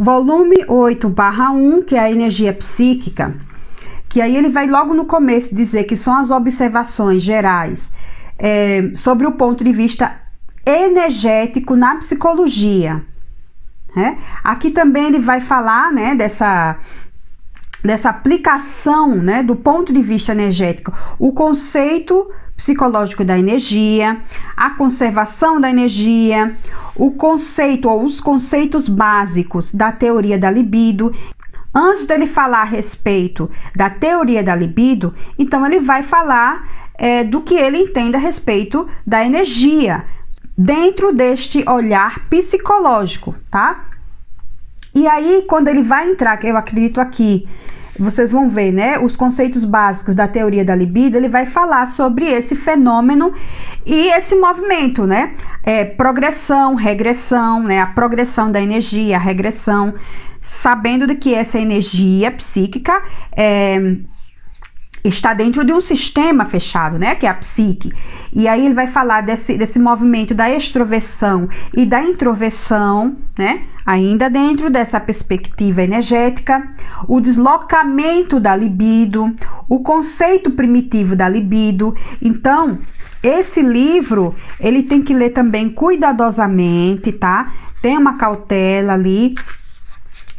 Volume 8/1, que é a energia psíquica, que aí ele vai logo no começo dizer que são as observações gerais sobre o ponto de vista energético na psicologia. Aqui também ele vai falar, né, dessa aplicação, né, do ponto de vista energético, o conceito psicológico da energia, a conservação da energia, o conceito ou os conceitos básicos da teoria da libido. Antes dele falar a respeito da teoria da libido, então ele vai falar do que ele entende a respeito da energia, dentro deste olhar psicológico, tá? E aí, quando ele vai entrar, que eu acredito aqui, vocês vão ver, né, os conceitos básicos da teoria da libido, ele vai falar sobre esse fenômeno e esse movimento, né, progressão, regressão, né, a progressão da energia, a regressão, sabendo de que essa energia psíquica está dentro de um sistema fechado, né, que é a psique. E aí ele vai falar desse movimento da extroversão e da introversão, né, ainda dentro dessa perspectiva energética, o deslocamento da libido, o conceito primitivo da libido. Então, esse livro, ele tem que ler também cuidadosamente, tá? Tem uma cautela ali,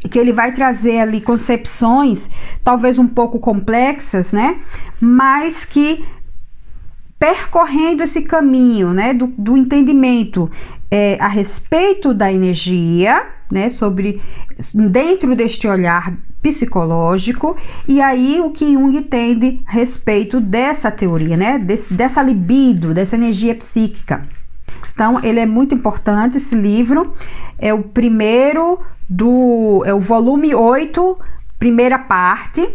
que ele vai trazer ali concepções talvez um pouco complexas, né, mas que percorrendo esse caminho, né, do entendimento a respeito da energia, né, sobre dentro deste olhar psicológico, e aí o que Jung entende a respeito dessa teoria, né, dessa libido, dessa energia psíquica. Então, ele é muito importante, esse livro, é o primeiro é o volume 8, primeira parte.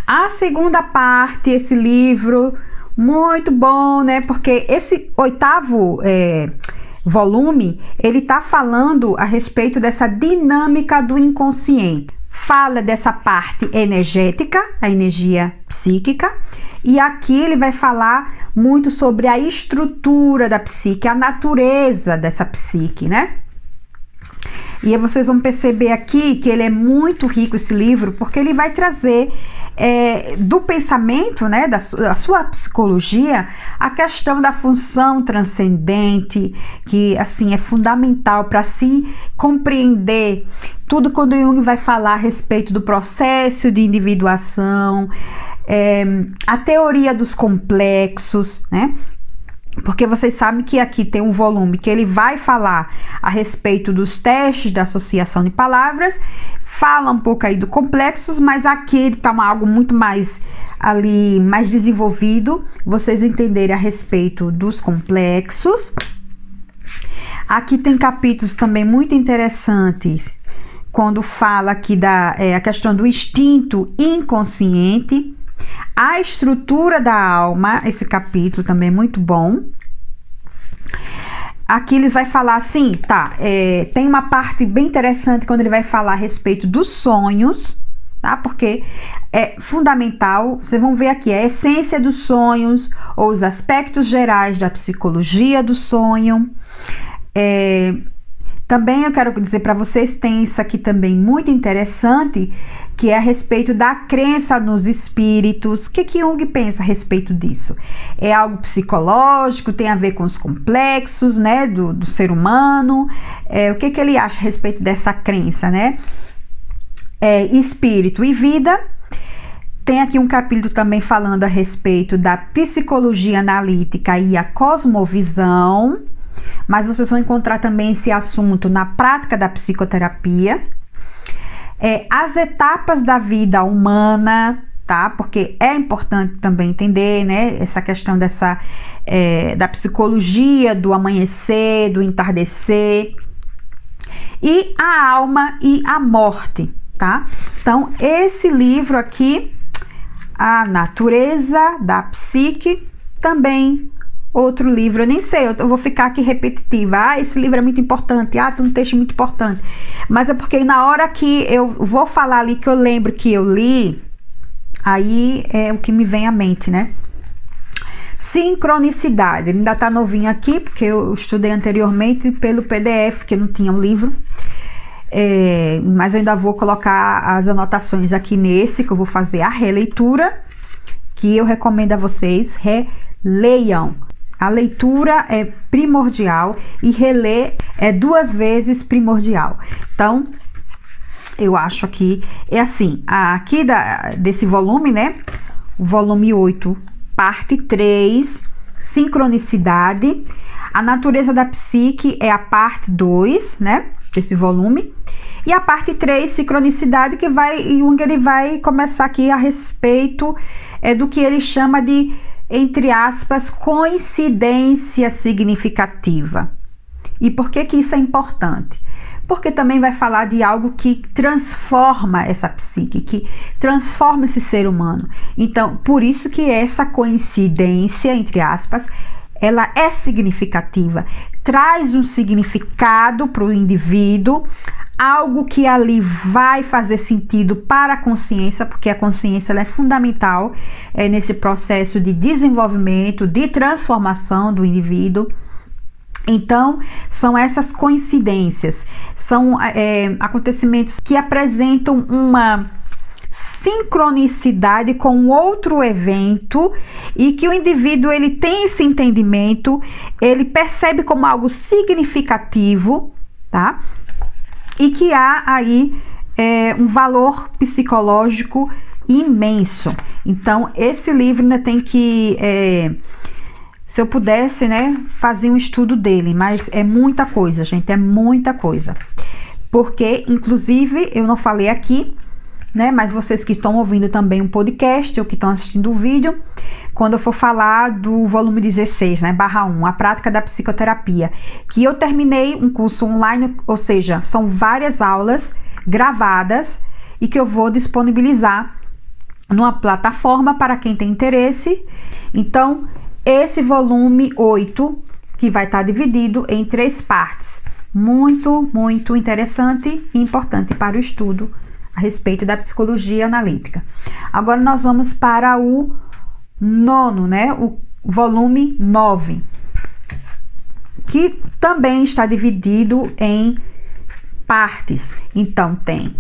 A segunda parte, esse livro, muito bom, né? Porque esse 8º volume, ele tá falando a respeito dessa dinâmica do inconsciente. Fala dessa parte energética, a energia psíquica, e aqui ele vai falar muito sobre a estrutura da psique, a natureza dessa psique, né? E aí vocês vão perceber aqui que ele é muito rico, esse livro, porque ele vai trazer do pensamento, né, da sua psicologia, a questão da função transcendente, que assim é fundamental para se compreender tudo quando Jung vai falar a respeito do processo de individuação, a teoria dos complexos, né? Porque vocês sabem que aqui tem um volume que ele vai falar a respeito dos testes da associação de palavras, fala um pouco aí do complexos, mas aqui ele tá algo muito mais ali, mais desenvolvido, vocês entenderem a respeito dos complexos. Aqui tem capítulos também muito interessantes, quando fala aqui a questão do instinto inconsciente, a estrutura da alma, esse capítulo também é muito bom. Aqui eles vai falar assim, tá, tem uma parte bem interessante quando ele vai falar a respeito dos sonhos, tá, porque é fundamental, vocês vão ver aqui, a essência dos sonhos, ou os aspectos gerais da psicologia do sonho. Também eu quero dizer para vocês, tem isso aqui também muito interessante, que é a respeito da crença nos espíritos. O que Jung pensa a respeito disso? É algo psicológico, tem a ver com os complexos, né, do ser humano? O que ele acha a respeito dessa crença, né? Espírito e vida. Tem aqui um capítulo também falando a respeito da psicologia analítica e a cosmovisão, mas vocês vão encontrar também esse assunto na prática da psicoterapia. As etapas da vida humana, tá? Porque é importante também entender, né, essa questão da psicologia do amanhecer, do entardecer, e a alma e a morte, tá? Então, esse livro aqui, A Natureza da Psique, também outro livro, eu nem sei, eu vou ficar aqui repetitiva, esse livro é muito importante, tem um texto muito importante, mas é porque na hora que eu vou falar ali que eu lembro que eu li, aí é o que me vem à mente, né? Sincronicidade, ele ainda tá novinho aqui, porque eu estudei anteriormente pelo PDF, que não tinha o livro. mas eu ainda vou colocar as anotações aqui nesse, que eu vou fazer a releitura, que eu recomendo a vocês, releiam. A leitura é primordial e reler é 2 vezes primordial. Então, eu acho aqui, é assim, aqui desse volume, né, o volume 8, parte 3, sincronicidade. A natureza da psique é a parte 2, né, desse volume. E a parte 3, sincronicidade, que Jung ele vai começar aqui a respeito do que ele chama de, entre aspas, coincidência significativa. E por que que isso é importante? Porque também vai falar de algo que transforma essa psique, que transforma esse ser humano. Então, por isso que essa coincidência, entre aspas, ela é significativa, traz um significado para o indivíduo, algo que ali vai fazer sentido para a consciência, porque a consciência ela é fundamental nesse processo de desenvolvimento, de transformação do indivíduo. Então, são essas coincidências, são acontecimentos que apresentam uma sincronicidade com outro evento e que o indivíduo ele tem esse entendimento, ele percebe como algo significativo, tá? E que há aí um valor psicológico imenso. Então, esse livro ainda tem que, se eu pudesse, né, fazer um estudo dele, mas é muita coisa, gente, é muita coisa. Porque, inclusive, eu não falei aqui, né, mas vocês que estão ouvindo também um podcast ou que estão assistindo o vídeo, quando eu for falar do volume 16, né, /1, a prática da psicoterapia, que eu terminei um curso online, ou seja, são várias aulas gravadas e que eu vou disponibilizar numa plataforma para quem tem interesse. Então, esse volume 8, que vai estar dividido em 3 partes, muito, muito interessante e importante para o estudo a respeito da psicologia analítica. Agora nós vamos para o 9º, né? O volume 9, que também está dividido em partes. Então, tem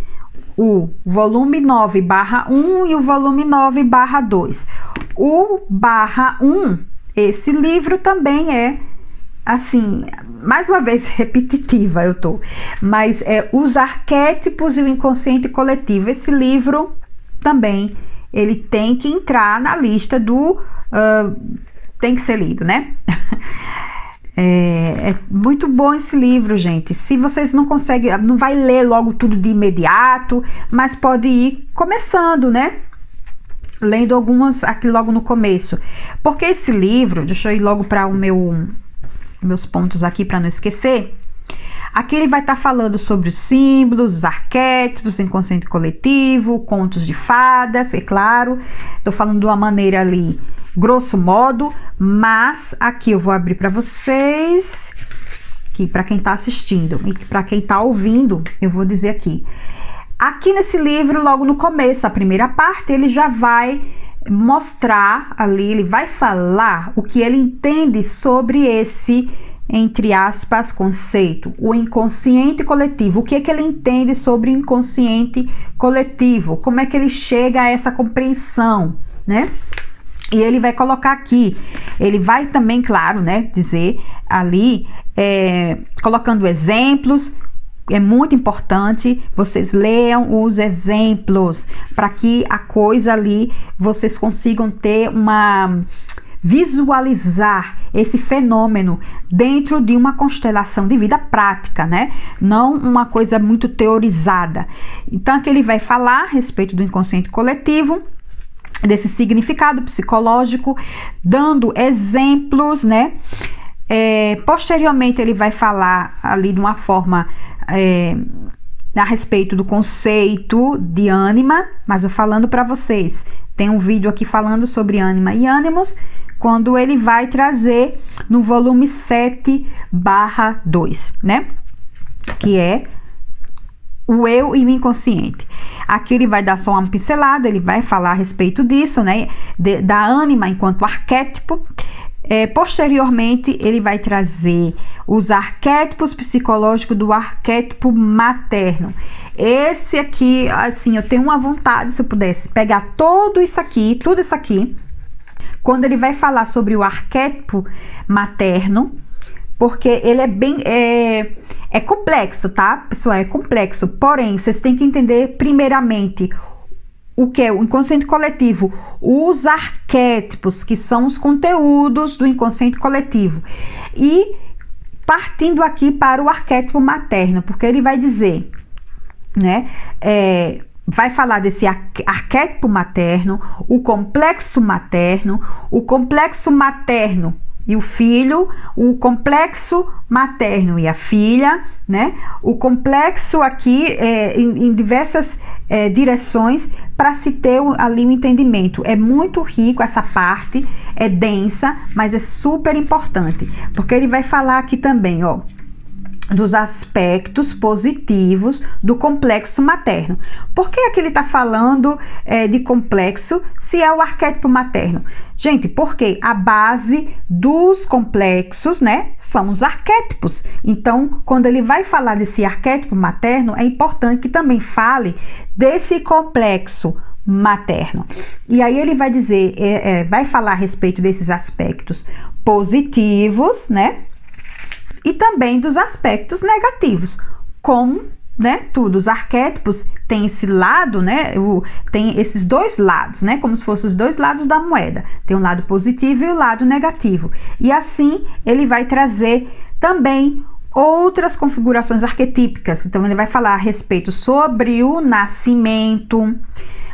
o volume 9/1 e o volume 9/2. O /1, esse livro também é, assim, mais uma vez repetitiva eu tô, mas os arquétipos e o inconsciente coletivo. Esse livro também, ele tem que entrar na lista do tem que ser lido, né? É muito bom esse livro, gente. Se vocês não conseguem, não vai ler logo tudo de imediato, mas pode ir começando, né? Lendo algumas aqui logo no começo. Porque esse livro, deixa eu ir logo para meus pontos aqui para não esquecer. Aqui ele vai estar falando sobre os símbolos, os arquétipos, inconsciente coletivo, contos de fadas, é claro. Estou falando de uma maneira ali, grosso modo, mas aqui eu vou abrir para vocês, aqui para quem está assistindo e para quem está ouvindo, eu vou dizer aqui. Aqui nesse livro, logo no começo, a primeira parte, ele já vai mostrar ali, ele vai falar o que ele entende sobre esse, entre aspas, conceito, o inconsciente coletivo. O que é que ele entende sobre inconsciente coletivo? Como é que ele chega a essa compreensão, né? E ele vai colocar aqui, ele vai também, claro, né, dizer ali, colocando exemplos. É muito importante vocês leiam os exemplos para que a coisa ali vocês consigam ter visualizar esse fenômeno dentro de uma constelação de vida prática, né? Não uma coisa muito teorizada. Então aqui ele vai falar a respeito do inconsciente coletivo, desse significado psicológico, dando exemplos, né? Posteriormente ele vai falar ali de uma forma a respeito do conceito de ânima, mas eu falando para vocês, tem um vídeo aqui falando sobre ânima e ânimos, quando ele vai trazer no volume 7/2, né? Que é o eu e o inconsciente. Aqui ele vai dar só uma pincelada, ele vai falar a respeito disso, né? Da ânima enquanto arquétipo. Posteriormente, ele vai trazer os arquétipos psicológicos do arquétipo materno. Esse aqui, assim, eu tenho uma vontade, se eu pudesse pegar tudo isso aqui, quando ele vai falar sobre o arquétipo materno, porque ele é bem, é complexo, tá, pessoal? É complexo, porém, vocês têm que entender primeiramente o que é o inconsciente coletivo, os arquétipos, que são os conteúdos do inconsciente coletivo, e partindo aqui para o arquétipo materno, porque ele vai dizer, né, vai falar desse arquétipo materno, o complexo materno e o filho, o complexo materno e a filha, né? O complexo aqui em diversas direções para se ter ali um entendimento. É muito rico essa parte, é densa, mas é super importante, porque ele vai falar aqui também, ó, dos aspectos positivos do complexo materno. Por que aqui ele está falando de complexo se é o arquétipo materno? Gente, porque a base dos complexos, né, são os arquétipos. Então, quando ele vai falar desse arquétipo materno, é importante que também fale desse complexo materno. E aí ele vai dizer, vai falar a respeito desses aspectos positivos, né, e também dos aspectos negativos, como, né, tudo, os arquétipos têm esse lado, né, tem esses dois lados, né, como se fossem os dois lados da moeda, tem um lado positivo e o lado negativo, e assim ele vai trazer também outras configurações arquetípicas. Então ele vai falar a respeito sobre o nascimento,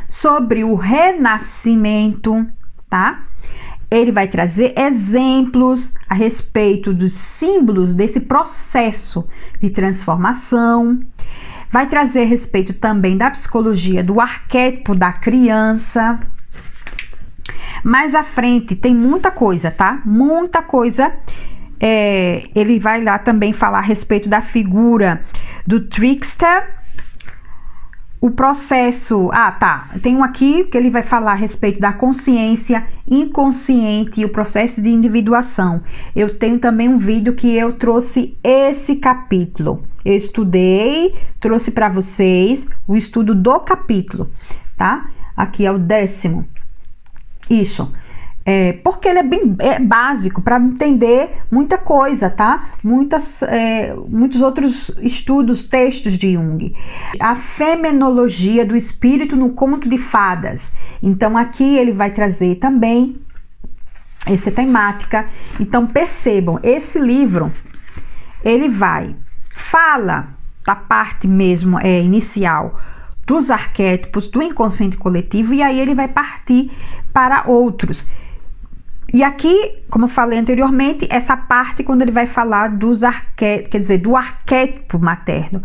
sobre o renascimento, tá? Ele vai trazer exemplos a respeito dos símbolos desse processo de transformação. Vai trazer a respeito também da psicologia do arquétipo da criança. Mais à frente tem muita coisa, tá? Muita coisa. Ele vai lá também falar a respeito da figura do trickster. O processo, tem um aqui que ele vai falar a respeito da consciência inconsciente e o processo de individuação. Eu tenho também um vídeo que eu trouxe esse capítulo. Eu estudei, trouxe para vocês o estudo do capítulo, tá? Aqui é o 10º. Isso. Porque ele é bem básico para entender muita coisa, tá? Muitos outros estudos, textos de Jung. A fenomenologia do espírito no conto de fadas. Então aqui ele vai trazer também essa temática. Então percebam, esse livro, ele fala da parte mesmo inicial dos arquétipos, do inconsciente coletivo, e aí ele vai partir para outros. E aqui, como eu falei anteriormente, essa parte quando ele vai falar dos arquétipos, quer dizer, do arquétipo materno,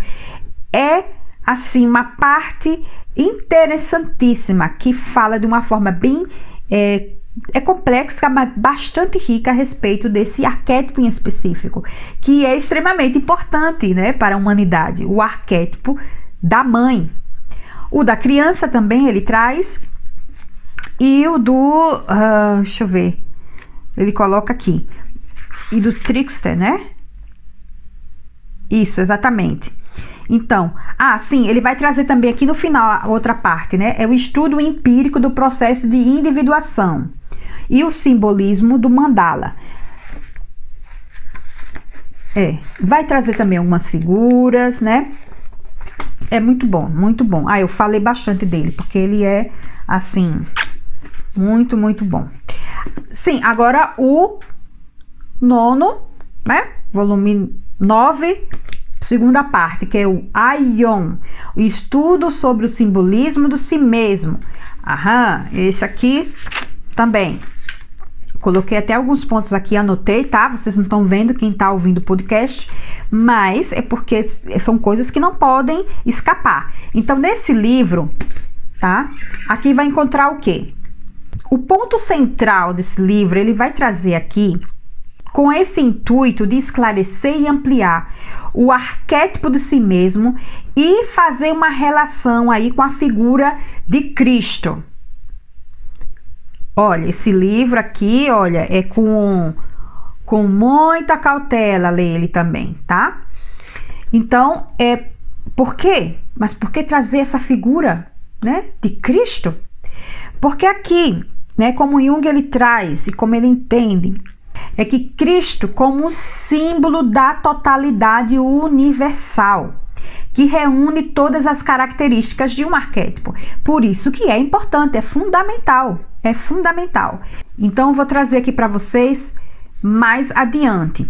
é assim uma parte interessantíssima que fala de uma forma bem complexa, mas bastante rica a respeito desse arquétipo em específico, que é extremamente importante, né, para a humanidade, o arquétipo da mãe. O da criança também ele traz, e o do, deixa eu ver, ele coloca aqui, e do trickster, né? Isso, exatamente. Então, sim, ele vai trazer também aqui no final a outra parte, né? É o estudo empírico do processo de individuação e o simbolismo do mandala. Vai trazer também algumas figuras, né? É muito bom, muito bom. Eu falei bastante dele, porque ele é, assim, muito, muito bom. Sim, agora o 9º, né? Volume 9, segunda parte, que é o Aion, o estudo sobre o simbolismo do si mesmo. Esse aqui também. Coloquei até alguns pontos aqui, anotei, tá? Vocês não estão vendo, quem tá ouvindo o podcast, mas é porque são coisas que não podem escapar. Então, nesse livro, tá? Aqui vai encontrar o quê? O ponto central desse livro, ele vai trazer aqui, com esse intuito de esclarecer e ampliar o arquétipo de si mesmo e fazer uma relação aí com a figura de Cristo. Olha, esse livro aqui, olha, é com com muita cautela, lê ele também, tá? Então, por quê? Mas por que trazer essa figura, né, de Cristo? Porque aqui, né, como Jung ele traz e como ele entende, é que Cristo como símbolo da totalidade universal, que reúne todas as características de um arquétipo. Por isso que é importante, é fundamental, é fundamental. Então, eu vou trazer aqui para vocês mais adiante.